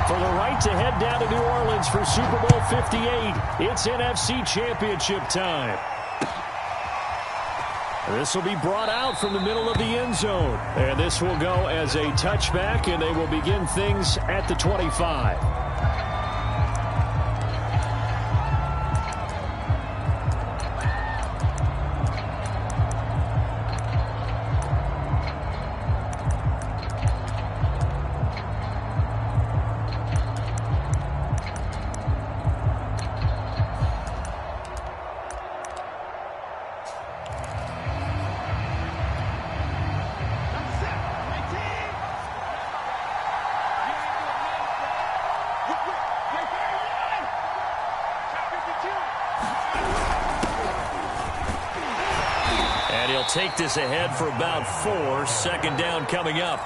For the right to head down to New Orleans for Super Bowl 58, it's NFC Championship time. This will be brought out from the middle of the end zone. And this will go as a touchback, and they will begin things at the 25. Take this ahead for about 4. Second down coming up.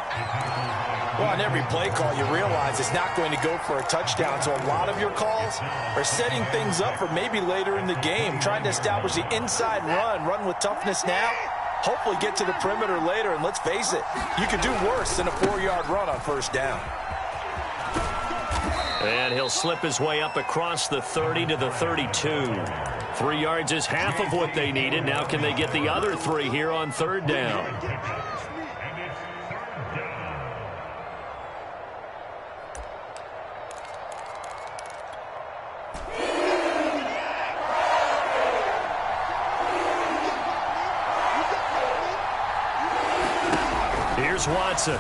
Well, on every play call, you realize it's not going to go for a touchdown. So a lot of your calls are setting things up for maybe later in the game, trying to establish the inside run with toughness now, hopefully get to the perimeter later. And let's face it, you could do worse than a 4-yard run on first down. And he'll slip his way up across the 30 to the 32. 3 yards is half of what they needed. Now can they get the other 3 here on third down? Here's Watson.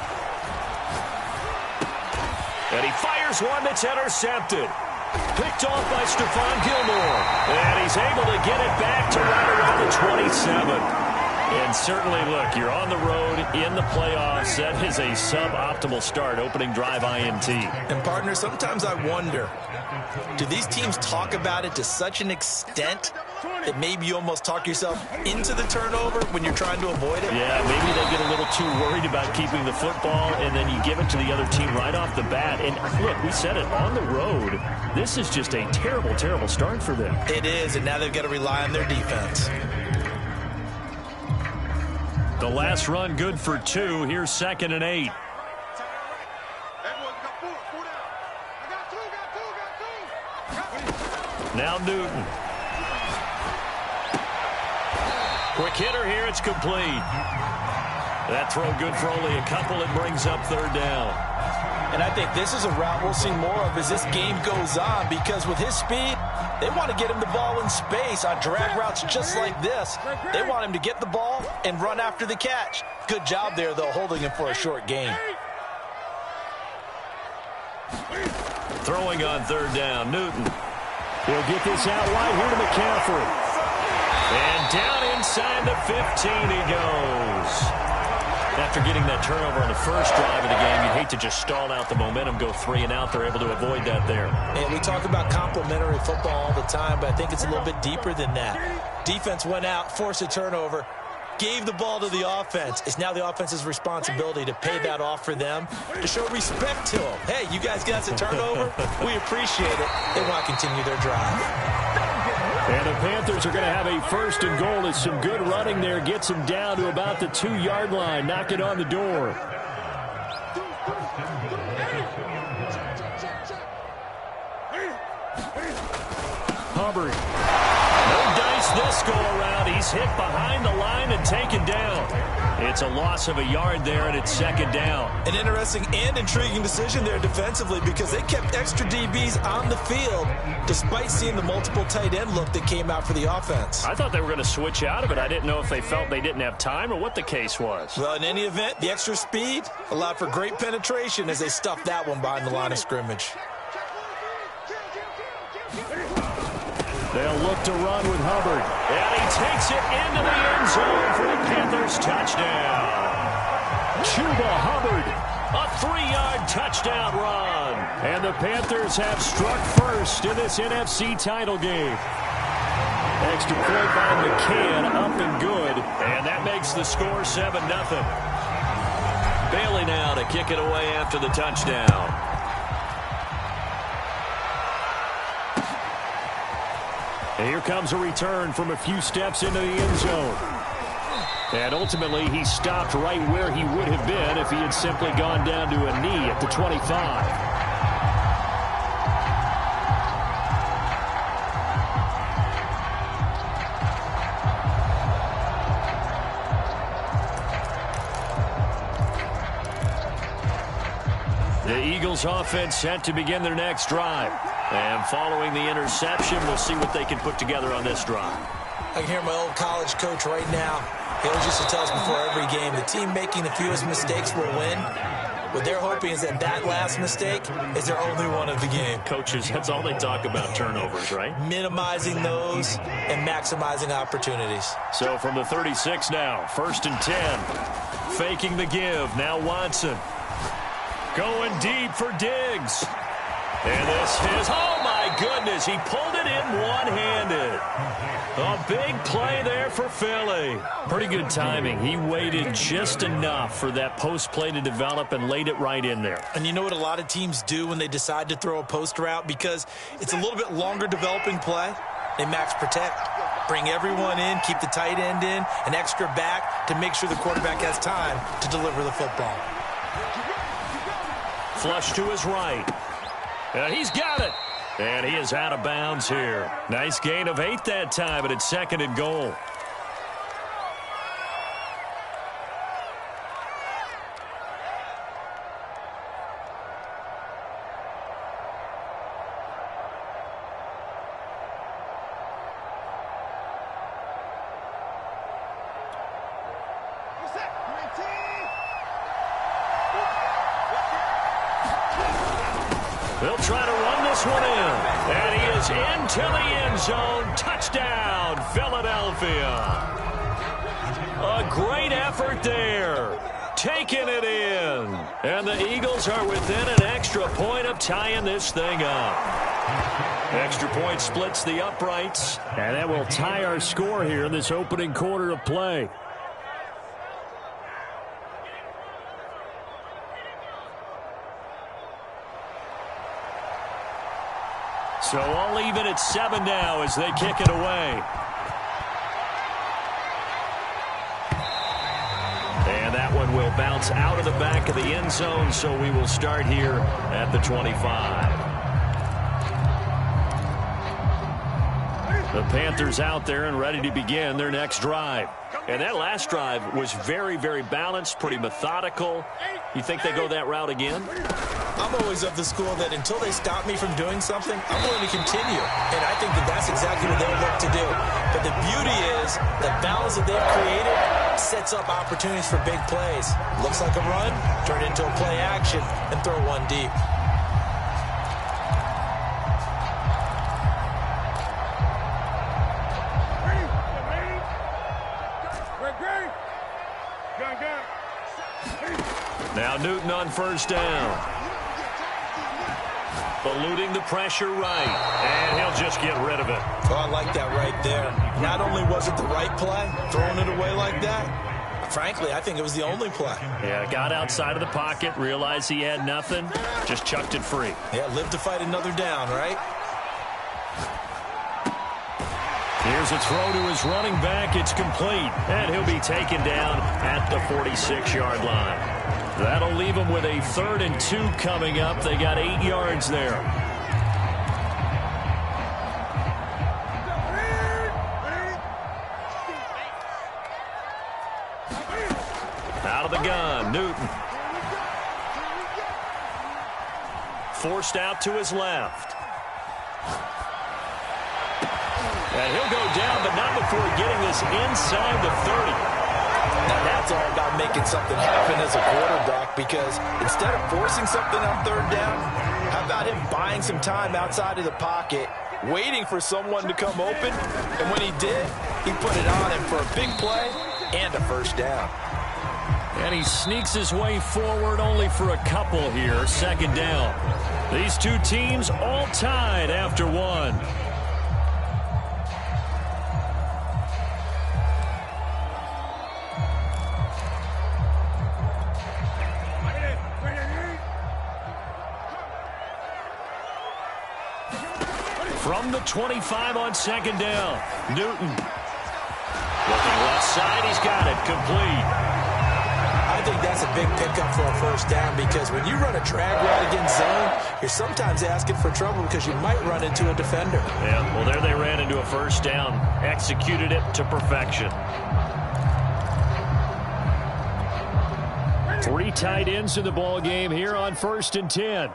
And he fires one that's intercepted. Picked off by Stephon Gilmore. And he's able to get it back to right around the 27. And certainly, look, you're on the road in the playoffs. That is a suboptimal start, opening drive INT. And, partner, sometimes I wonder, do these teams talk about it to such an extent that maybe you almost talk yourself into the turnover when you're trying to avoid it? Yeah, maybe they get a little too worried about keeping the football, and then you give it to the other team right off the bat. And, look, we said it, on the road, this is just a terrible, terrible start for them. It is, and now they've got to rely on their defense. The last run good for 2. Here's 2nd and 8. Now Newton. Quick hitter here. It's complete. That throw good for only a couple. It brings up third down. And I think this is a route we'll see more of as this game goes on, because with his speed, they want to get him the ball in space on drag routes just like this. They want him to get the ball and run after the catch. Good job there, though, holding him for a short gain. Throwing on third down, Newton. He'll get this out wide here to McCaffrey. And down inside the 15 he goes. After getting that turnover on the first drive of the game, you'd hate to just stall out the momentum, go 3 and out. They're able to avoid that there. And we talk about complementary football all the time, but I think it's a little bit deeper than that. Defense went out, forced a turnover, gave the ball to the offense. It's now the offense's responsibility to pay that off for them, to show respect to them. Hey, you guys got us a turnover. We appreciate it. They want to continue their drive. And the Panthers are going to have a 1st and goal as some good running there gets them down to about the 2-yard line. Knock it on the door. Hubbard. No dice this go around. He's hit behind the line and taken down. It's a loss of a yard there, and it's 2nd down. An interesting and intriguing decision there defensively, because they kept extra DBs on the field despite seeing the multiple tight end look that came out for the offense. I thought they were going to switch out of it. I didn't know if they felt they didn't have time or what the case was. Well, in any event, the extra speed allowed for great penetration as they stuffed that one behind the line of scrimmage. They'll look to run with Hubbard. And he takes it into the end zone for a Panthers touchdown. Chuba Hubbard. A 3-yard touchdown run. And the Panthers have struck first in this NFC title game. Extra point by McCann, up and good. And that makes the score 7-0. Bailey now to kick it away after the touchdown. And here comes a return from a few steps into the end zone. And ultimately, he stopped right where he would have been if he had simply gone down to a knee at the 25. Eagles offense set to begin their next drive. And following the interception, we'll see what they can put together on this drive. I can hear my old college coach right now. He always used to tell us before every game, the team making the fewest mistakes will win. What they're hoping is that last mistake is their only one of the game. Coaches, that's all they talk about, turnovers, right? Minimizing those and maximizing opportunities. So from the 36 now, 1st and 10. Faking the give. Now Watson. Going deep for Diggs. And this is, oh my goodness, he pulled it in one-handed. A big play there for Philly. Pretty good timing. He waited just enough for that post play to develop and laid it right in there. And you know what a lot of teams do when they decide to throw a post route? Because it's a little bit longer developing play. They max protect. Bring everyone in, keep the tight end in, an extra back to make sure the quarterback has time to deliver the football. Flush to his right. He's got it. And he is out of bounds here. Nice gain of 8 that time, but it's 2nd and goal. They'll try to run this one in. And he is into the end zone. Touchdown, Philadelphia. A great effort there. Taking it in. And the Eagles are within an extra point of tying this thing up. Extra point splits the uprights. And that will tie our score here in this opening quarter of play. So all even at 7 now as they kick it away. And that one will bounce out of the back of the end zone, so we will start here at the 25. The Panthers out there and ready to begin their next drive. And that last drive was very, very balanced, pretty methodical. You think they go that route again? I'm always of the school that until they stop me from doing something, I'm going to continue. And I think that that's exactly what they'll look to do. But the beauty is the balance that they've created sets up opportunities for big plays. Looks like a run, turn it into a play action, and throw one deep. Now Newton on 1st down. Eluding the pressure right. And he'll just get rid of it. Oh, I like that right there. Not only was it the right play, throwing it away like that, frankly, I think it was the only play. Yeah, got outside of the pocket, realized he had nothing, just chucked it free. Yeah, live to fight another down, right? Here's a throw to his running back. It's complete. And he'll be taken down at the 46-yard line. That'll leave them with a 3rd and 2 coming up. They got 8 yards there. Out of the gun, Newton. Forced out to his left. And he'll go down, but not before getting this inside the 30. Now that's all about making something happen as a quarterback, because instead of forcing something on 3rd down, how about him buying some time outside of the pocket, waiting for someone to come open, and when he did, he put it on him for a big play and a 1st down. And he sneaks his way forward only for a couple here, 2nd down. These two teams all tied after 1. From the 25 on 2nd down, Newton. Looking left side, he's got it, complete. I think that's a big pickup for a 1st down, because when you run a drag route against zone, you're sometimes asking for trouble because you might run into a defender. Yeah, well, there they ran into a 1st down, executed it to perfection. Three tight ends in the ball game here on 1st and 10.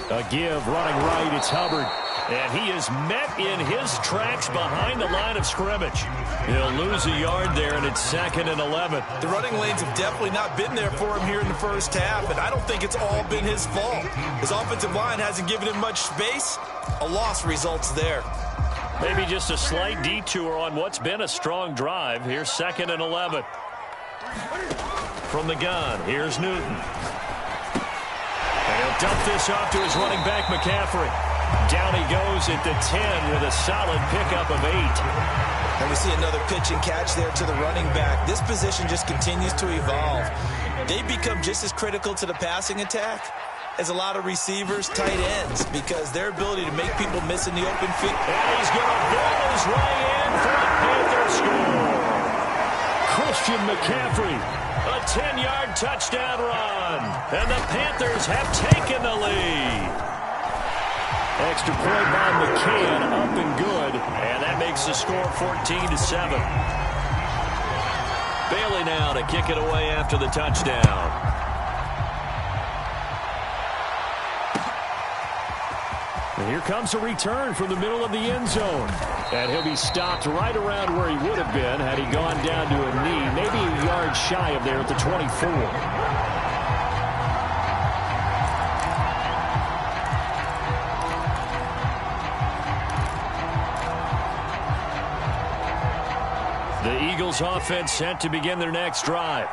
A give, running right, it's Hubbard. And he is met in his tracks behind the line of scrimmage. He'll lose a yard there, and it's 2nd and 11. The running lanes have definitely not been there for him here in the first half, and I don't think it's all been his fault. His offensive line hasn't given him much space. A loss results there. Maybe just a slight detour on what's been a strong drive. Here's 2nd and 11. From the gun, here's Newton. And he'll dump this off to his running back, McCaffrey. Down he goes at the 10 with a solid pickup of 8. And we see another pitch and catch there to the running back. This position just continues to evolve. They become just as critical to the passing attack as a lot of receivers, tight ends, because their ability to make people miss in the open field. And he's going to ball his way in for a Panther score. Christian McCaffrey. A 10-yard touchdown run. And the Panthers have taken the lead. Extra point by McCann, up and good. And that makes the score 14-7. Bailey now to kick it away after the touchdown. And here comes a return from the middle of the end zone. And he'll be stopped right around where he would have been had he gone down to a knee, maybe a yard shy of there at the 24. The Eagles offense set to begin their next drive.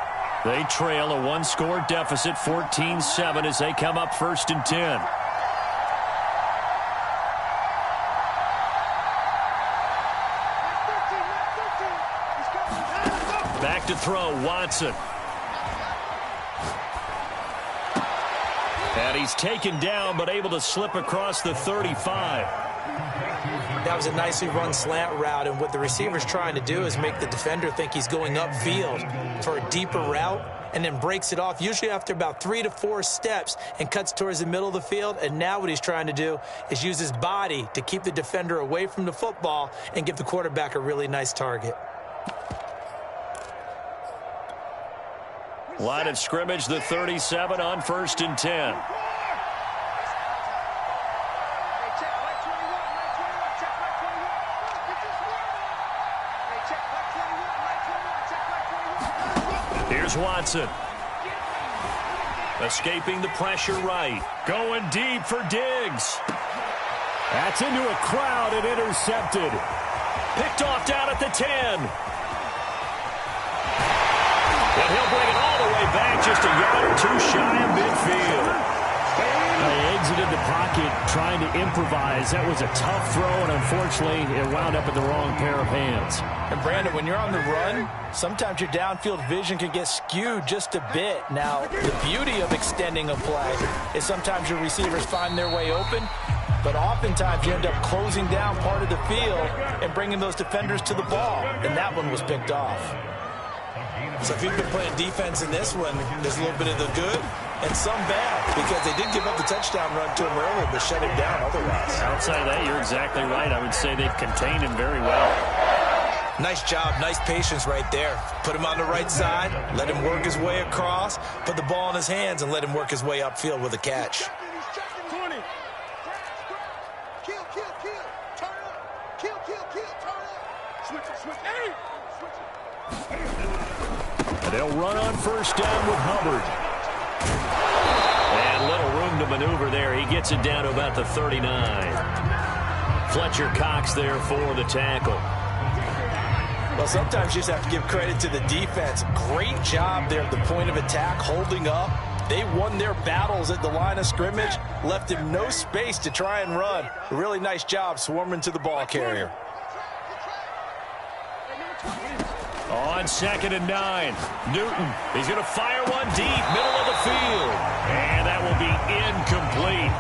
They trail a one-score deficit, 14-7, as they come up 1st and 10. Back to throw, Watson. And he's taken down, but able to slip across the 35. That was a nicely run slant route, and what the receiver's trying to do is make the defender think he's going upfield for a deeper route, and then breaks it off, usually after about 3 to 4 steps, and cuts towards the middle of the field. And now what he's trying to do is use his body to keep the defender away from the football and give the quarterback a really nice target. Line of scrimmage, the 37 on 1st and 10. Here's Watson. Escaping the pressure right. Going deep for Diggs. That's into a crowd and intercepted. Picked off down at the 10. And he'll bring it all the way back, just a yard or two shy of midfield. They exited the pocket trying to improvise. That was a tough throw, and unfortunately, it wound up in the wrong pair of hands. And Brandon, when you're on the run, sometimes your downfield vision can get skewed just a bit. Now, the beauty of extending a play is sometimes your receivers find their way open, but oftentimes you end up closing down part of the field and bringing those defenders to the ball, and that one was picked off. So if you've been playing defense in this one, there's a little bit of the good and some bad, because they did give up the touchdown run to him earlier, but shut him down otherwise. Outside of that, you're exactly right. I would say they've contained him very well. Nice job, nice patience right there. Put him on the right side, let him work his way across, put the ball in his hands, and let him work his way upfield with a catch. And they'll run on 1st down with Hubbard. And little room to maneuver there. He gets it down to about the 39. Fletcher Cox there for the tackle. Well, sometimes you just have to give credit to the defense. Great job there at the point of attack, holding up. They won their battles at the line of scrimmage, left him no space to try and run. A really nice job swarming to the ball carrier. On 2nd and 9, Newton. He's going to fire one deep, middle of the field. And that will be incomplete.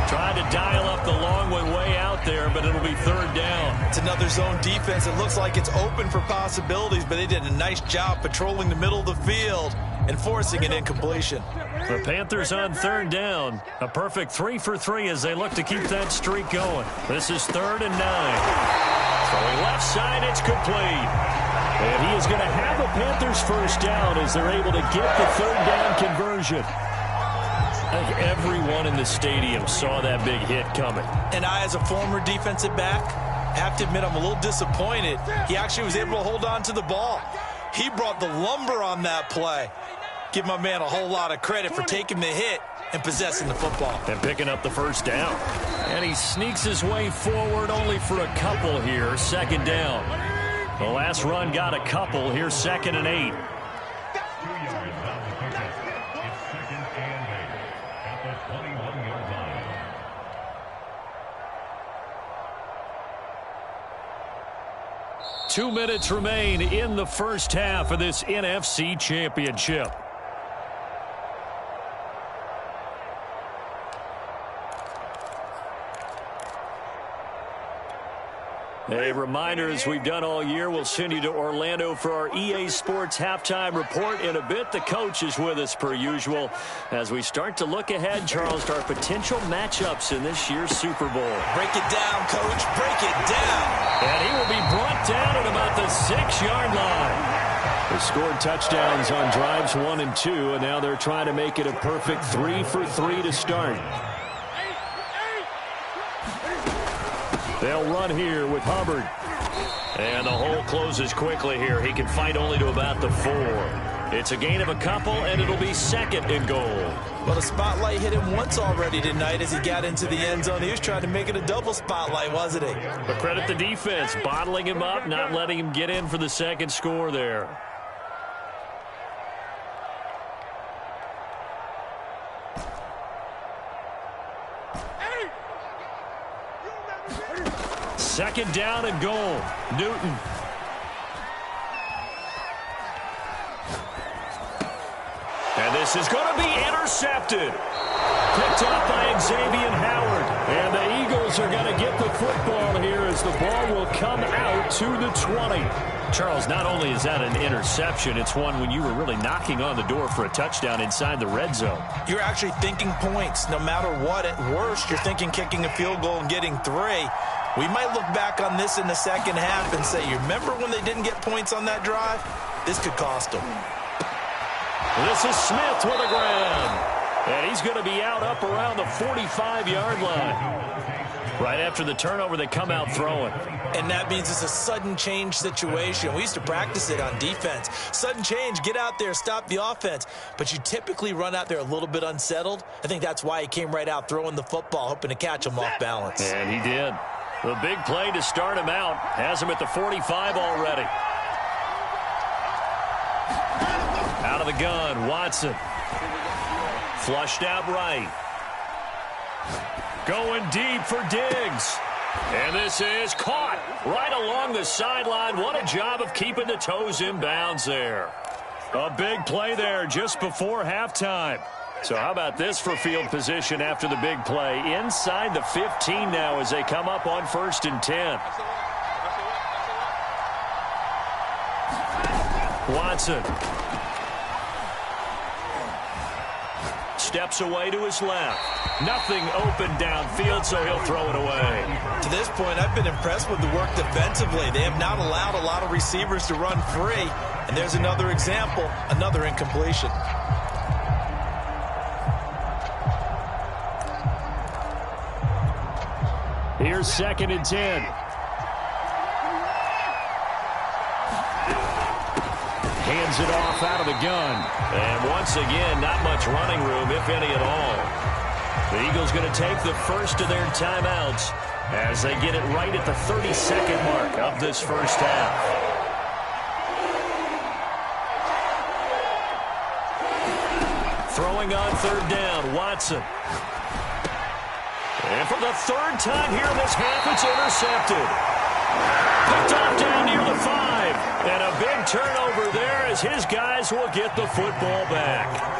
Trying to dial up the long one way out there, but it'll be 3rd down. It's another zone defense. It looks like it's open for possibilities, but they did a nice job patrolling the middle of the field and forcing an incompletion. The Panthers on 3rd down. A perfect 3 for 3 as they look to keep that streak going. This is 3rd and 9. Throwing left side, it's complete. And he is going to have a Panthers first down as they're able to get the third down conversion. I think everyone in the stadium saw that big hit coming. And I, as a former defensive back, have to admit I'm a little disappointed. He actually was able to hold on to the ball. He brought the lumber on that play. Give my man a whole lot of credit for taking the hit and possessing the football. And picking up the first down. And he sneaks his way forward only for a couple here. Second down. The last run got a couple. Here's 2nd and 8. 2 minutes remain in the first half of this NFC Championship. A reminder, as we've done all year, we'll send you to Orlando for our EA Sports halftime report in a bit. The coach is with us per usual as we start to look ahead, Charles, to our potential matchups in this year's Super Bowl. Break it down, Coach. Break it down. And he will be brought down at about the 6-yard line. They scored touchdowns on drives 1 and 2, and now they're trying to make it a perfect 3 for 3 to start. They'll run here with Hubbard. And the hole closes quickly here. He can fight only to about the 4. It's a gain of a couple, and it'll be 2nd and goal. Well, the spotlight hit him once already tonight as he got into the end zone. He was trying to make it a double spotlight, wasn't he? But credit the defense, bottling him up, not letting him get in for the second score there. Second down and goal. Newton. And this is going to be intercepted. Picked up by Xavier Howard. And the Eagles are going to get the football here as the ball will come out to the 20. Charles, not only is that an interception, it's one when you were really knocking on the door for a touchdown inside the red zone. You're actually thinking points. No matter what, at worst, you're thinking kicking a field goal and getting 3. We might look back on this in the second half and say, you remember when they didn't get points on that drive? This could cost them. This is Smith with a grab. And he's going to be out up around the 45-yard line. Right after the turnover, they come out throwing. And that means it's a sudden change situation. We used to practice it on defense. Sudden change, get out there, stop the offense. But you typically run out there a little bit unsettled. I think that's why he came right out throwing the football, hoping to catch him off balance. And he did. The big play to start him out. Has him at the 45 already. Out of the gun, Watson. Flushed out right. Going deep for Diggs. And this is caught right along the sideline. What a job of keeping the toes in bounds there. A big play there just before halftime. So how about this for field position after the big play? Inside the 15 now as they come up on 1st and 10. Watson. Steps away to his left. Nothing open downfield, so he'll throw it away. To this point, I've been impressed with the work defensively. They have not allowed a lot of receivers to run free. And there's another example, another incompletion. Here's 2nd and 10. Hands it off out of the gun. And once again, not much running room, if any at all. The Eagles going to take the first of their timeouts as they get it right at the 30-second mark of this first half. Throwing on 3rd down, Watson. And for the 3rd time here in this half, it's intercepted. Picked off down near the 5. And a big turnover there as his guys will get the football back.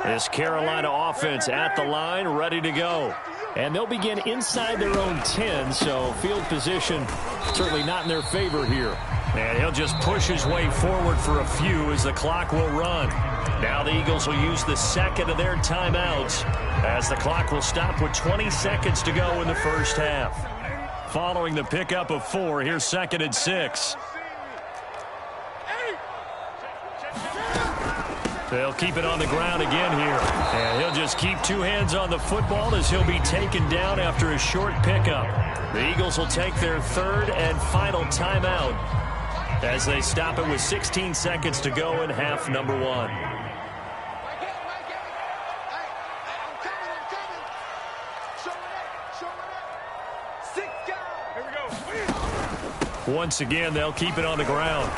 This Carolina offense at the line, ready to go. And they'll begin inside their own 10, so field position certainly not in their favor here. And he'll just push his way forward for a few as the clock will run. Now the Eagles will use the 2nd of their timeouts as the clock will stop with 20 seconds to go in the first half. Following the pickup of 4, here's 2nd and 6. They'll keep it on the ground again here. And he'll just keep 2 hands on the football as he'll be taken down after a short pickup. The Eagles will take their 3rd and final timeout as they stop it with 16 seconds to go in half number 1. Once again, they'll keep it on the ground.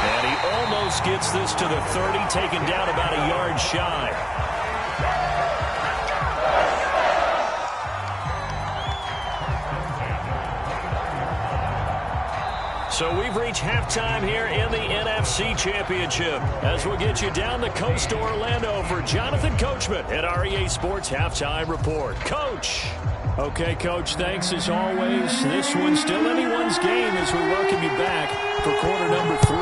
And he almost gets this to the 30, taken down about a yard shy. So we've reached halftime here in the NFC Championship as we'll get you down the coast to Orlando for Jonathan Coachman at our EA Sports Halftime Report. Coach. Okay, Coach, thanks as always. This one's still anyone's game as we welcome you back for quarter number 3.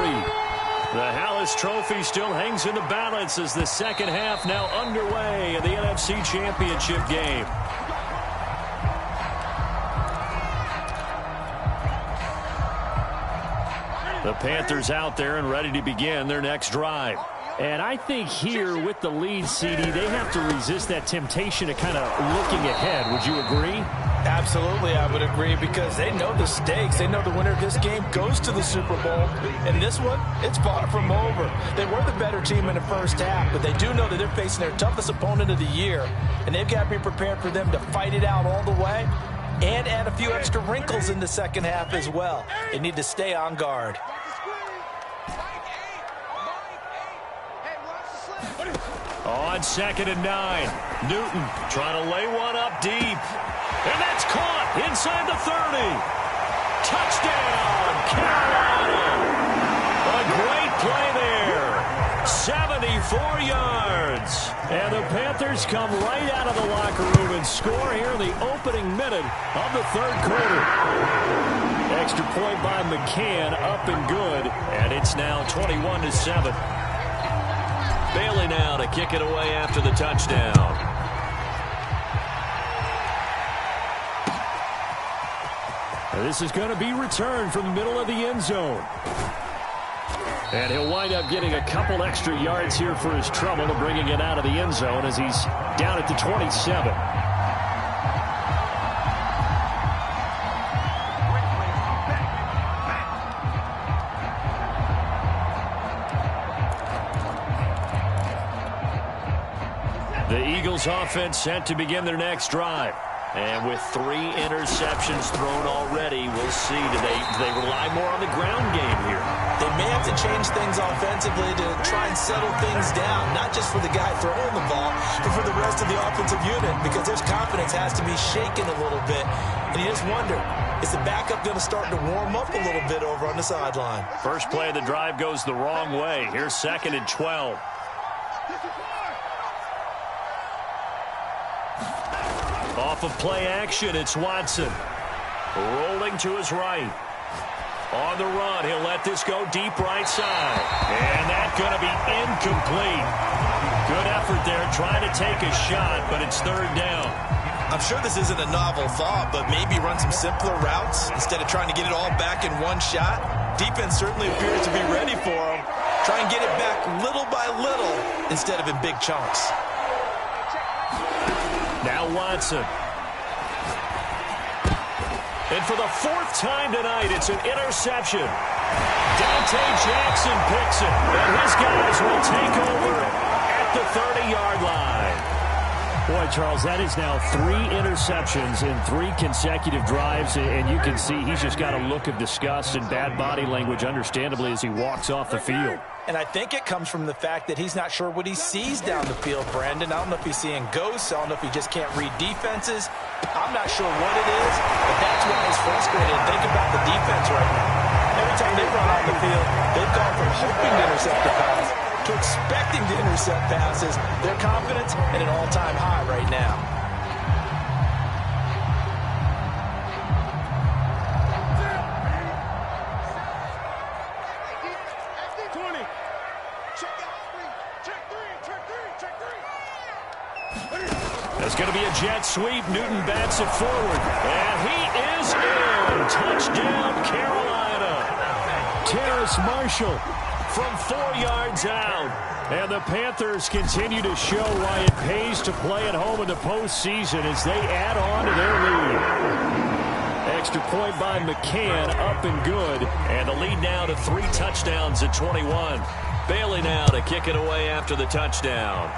The Hallis Trophy still hangs in the balance as the second half now underway in the NFC Championship game. The Panthers out there and ready to begin their next drive. And I think here with the lead, CD, they have to resist that temptation of kind of looking ahead. Would you agree? Absolutely, I would agree, because they know the stakes. They know the winner of this game goes to the Super Bowl. And this one, it's far from over. They were the better team in the first half, but they do know that they're facing their toughest opponent of the year. And they've got to be prepared for them to fight it out all the way and add a few extra wrinkles in the second half as well. They need to stay on guard. On 2nd and 9, Newton trying to lay one up deep. And that's caught inside the 30. Touchdown, Carolina. A great play there. 74 yards. And the Panthers come right out of the locker room and score here in the opening minute of the 3rd quarter. Extra point by McCann, up and good. And it's now 21-7. Bailey now to kick it away after the touchdown. This is going to be returned from the middle of the end zone. And he'll wind up getting a couple extra yards here for his trouble and bringing it out of the end zone as he's down at the 27. The Eagles offense set to begin their next drive. And with 3 interceptions thrown already, we'll see. Do they rely more on the ground game here? They may have to change things offensively to try and settle things down, not just for the guy throwing the ball, but for the rest of the offensive unit, because their confidence has to be shaken a little bit. And you just wonder, is the backup going to start to warm up a little bit over on the sideline? First play of the drive goes the wrong way. Here's 2nd and 12. Off of play action, it's Watson. Rolling to his right. On the run, he'll let this go deep right side. And that's going to be incomplete. Good effort there, trying to take a shot, but it's 3rd down. I'm sure this isn't a novel thought, but maybe run some simpler routes instead of trying to get it all back in one shot. Defense certainly appears to be ready for him. Try and get it back little by little instead of in big chunks. Now Watson. And for the 4th time tonight, it's an interception. Dante Jackson picks it, and his guys will take over at the 30-yard line. Boy, Charles, that is now 3 interceptions in 3 consecutive drives, and you can see he's just got a look of disgust and bad body language, understandably, as he walks off the field. And I think it comes from the fact that he's not sure what he sees down the field, Brandon. I don't know if he's seeing ghosts. I don't know if he just can't read defenses. I'm not sure what it is, but that's why he's frustrated. Think about the defense right now. Every time they run on the field, they've gone from hoping to intercept the pass to expecting to intercept passes. Their confidence at an all-time high right now. It's going to be a jet sweep. Newton bats it forward. And he is in. Touchdown, Carolina. Terrace Marshall From 4 yards out. And the Panthers continue to show why it pays to play at home in the postseason as they add on to their lead. Extra point by McCann, up and good. And the lead now to 3 touchdowns at 21. Bailey now to kick it away after the touchdown.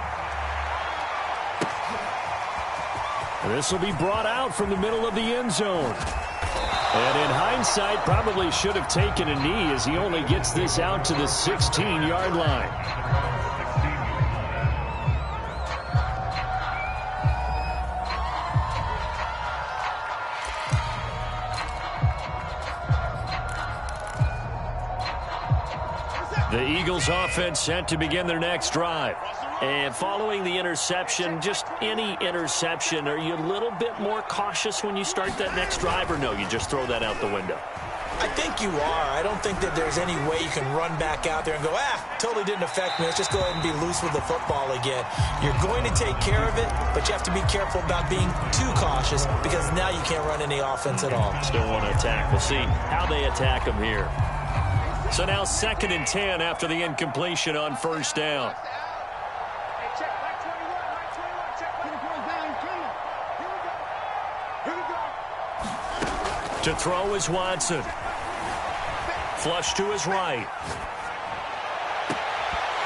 This will be brought out from the middle of the end zone. And in hindsight, probably should have taken a knee as he only gets this out to the 16-yard line. The Eagles offense set to begin their next drive. And following the interception, just any interception, are you a little bit more cautious when you start that next drive, or no, you just throw that out the window? I think you are. I don't think that there's any way you can run back out there and go, totally didn't affect me. Let's just go ahead and be loose with the football again. You're going to take care of it, but you have to be careful about being too cautious because now you can't run any offense at all. Still want to attack. We'll see how they attack them here. So now 2nd and 10 after the incompletion on 1st down. To throw is Watson. Flush to his right.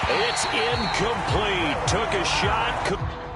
It's incomplete. Took a shot.